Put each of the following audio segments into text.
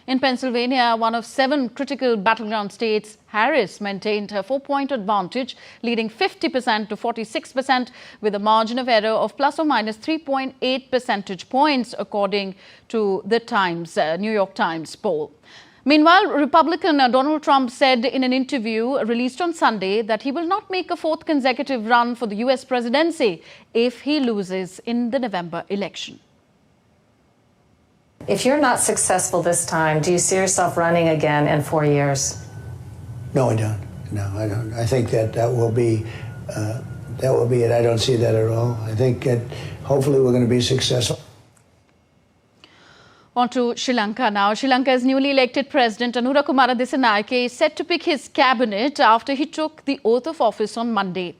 In Pennsylvania, one of 7 critical battleground states, Harris maintained her 4-point advantage, leading 50% to 46% with a margin of error of plus or minus 3.8 percentage points, according to the New York Times poll. Meanwhile, Republican Donald Trump said in an interview released on Sunday that he will not make a 4th consecutive run for the US presidency if he loses in the November election. If you're not successful this time, do you see yourself running again in 4 years? No, I don't. No, I don't. I think that will be it. I don't see that at all. I think that hopefully we're going to be successful. On to Sri Lanka now. Sri Lanka's newly elected president Anura Kumara Dissanayake is set to pick his cabinet after he took the oath of office on Monday.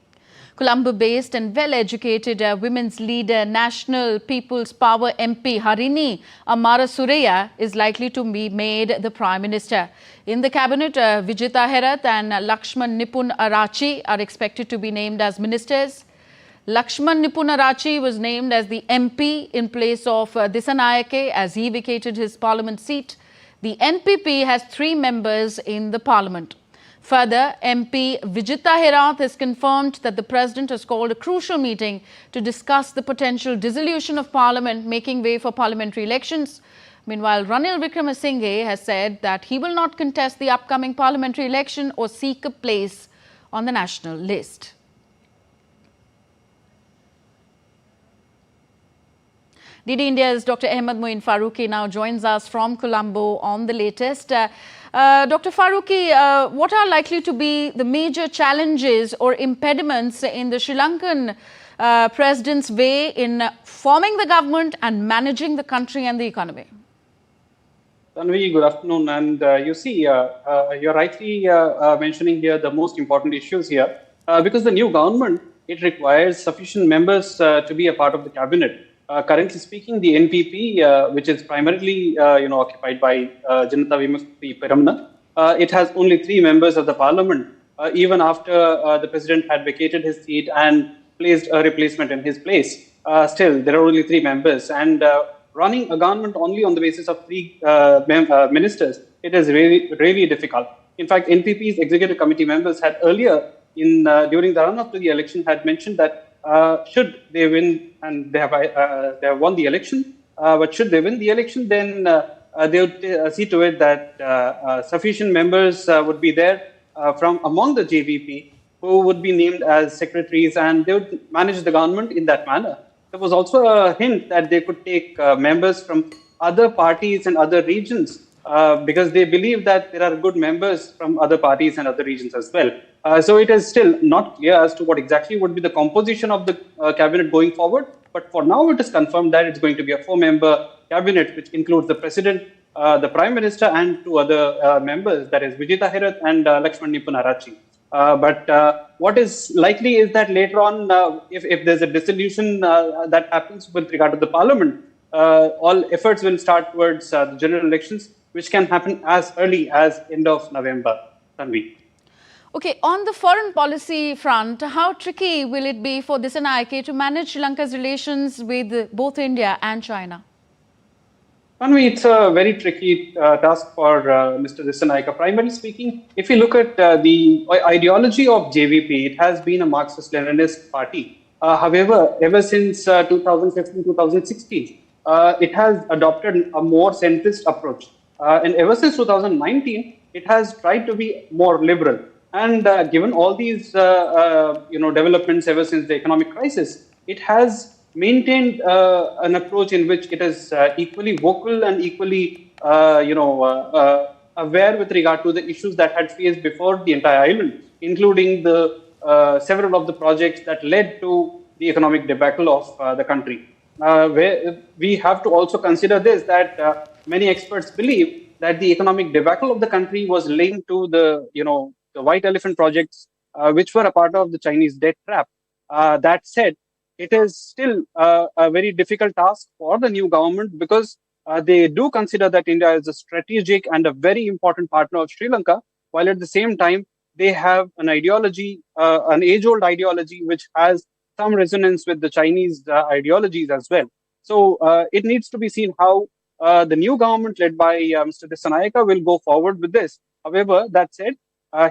Colombo-based and well-educated women's leader, National People's Power MP Harini Amarasuriya is likely to be made the Prime Minister. In the cabinet, Vijita Herath and Lakshman Nipun Arachi are expected to be named as ministers. Lakshman Nipun Arachi was named as the MP in place of Dissanayake as he vacated his parliament seat. The NPP has 3 members in the parliament. Further, MP Vijita Herath has confirmed that the president has called a crucial meeting to discuss the potential dissolution of parliament, making way for parliamentary elections. Meanwhile, Ranil Wickremesinghe has said that he will not contest the upcoming parliamentary election or seek a place on the national list. DD India's Dr. Ahmed Moin Faruqi now joins us from Colombo on the latest. Dr. Faruqi, what are likely to be the major challenges or impediments in the Sri Lankan president's way in forming the government and managing the country and the economy? Tanvi, good afternoon. And you see, you're rightly mentioning here the most important issues here. Because the new government, it requires sufficient members to be a part of the cabinet. Currently speaking, the NPP, which is primarily occupied by Janata Vimukti Peramna, it has only 3 members of the parliament, even after the president had vacated his seat and placed a replacement in his place. Still, there are only 3 members, and running a government only on the basis of 3 ministers, it is really difficult. In fact, NPP's executive committee members had earlier, during the run-up to the election, had mentioned that should they win, and they have won the election, but should they win the election, then they would see to it that sufficient members would be there from among the JVP who would be named as secretaries, and they would manage the government in that manner. There was also a hint that they could take members from other parties and other regions because they believe that there are good members from other parties and other regions as well. So it is still not clear as to what exactly would be the composition of the cabinet going forward. But for now, it is confirmed that it's going to be a 4-member cabinet, which includes the president, the prime minister, and 2 other members, that is Vijita Herath and Lakshman Nipun Arachi. But what is likely is that later on, if there's a dissolution that happens with regard to the parliament, all efforts will start towards the general elections, which can happen as early as end of November. Tanvi. Okay, on the foreign policy front, how tricky will it be for Dissanayake to manage Sri Lanka's relations with both India and China? Tanvi, it's a very tricky task for Mr. Dissanayake. Primarily speaking, if you look at the ideology of JVP, it has been a Marxist-Leninist party. However, ever since 2015-2016, it has adopted a more centrist approach. And ever since 2019, it has tried to be more liberal. And given all these developments ever since the economic crisis, it has maintained an approach in which it is equally vocal and equally aware with regard to the issues that had faced before the entire island, including the several of the projects that led to the economic debacle of the country. Where we have to also consider this, that many experts believe that the economic debacle of the country was linked to the white elephant projects, which were a part of the Chinese debt trap. That said, it is still a very difficult task for the new government because they do consider that India is a strategic and a very important partner of Sri Lanka, while at the same time, they have an ideology, an age-old ideology, which has some resonance with the Chinese ideologies as well. So it needs to be seen how the new government led by Mr. Dissanayaka will go forward with this. However, that said,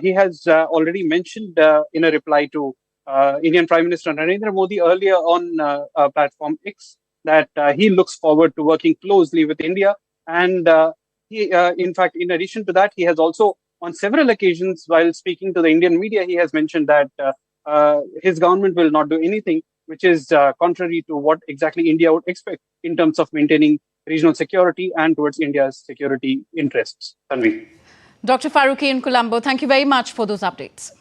he has already mentioned in a reply to Indian Prime Minister Narendra Modi earlier on platform X that he looks forward to working closely with India. And in fact, in addition to that, he has also, on several occasions, while speaking to the Indian media, he has mentioned that his government will not do anything which is contrary to what exactly India would expect in terms of maintaining regional security and towards India's security interests. Tanvi. Dr. Faruqi in Colombo, thank you very much for those updates.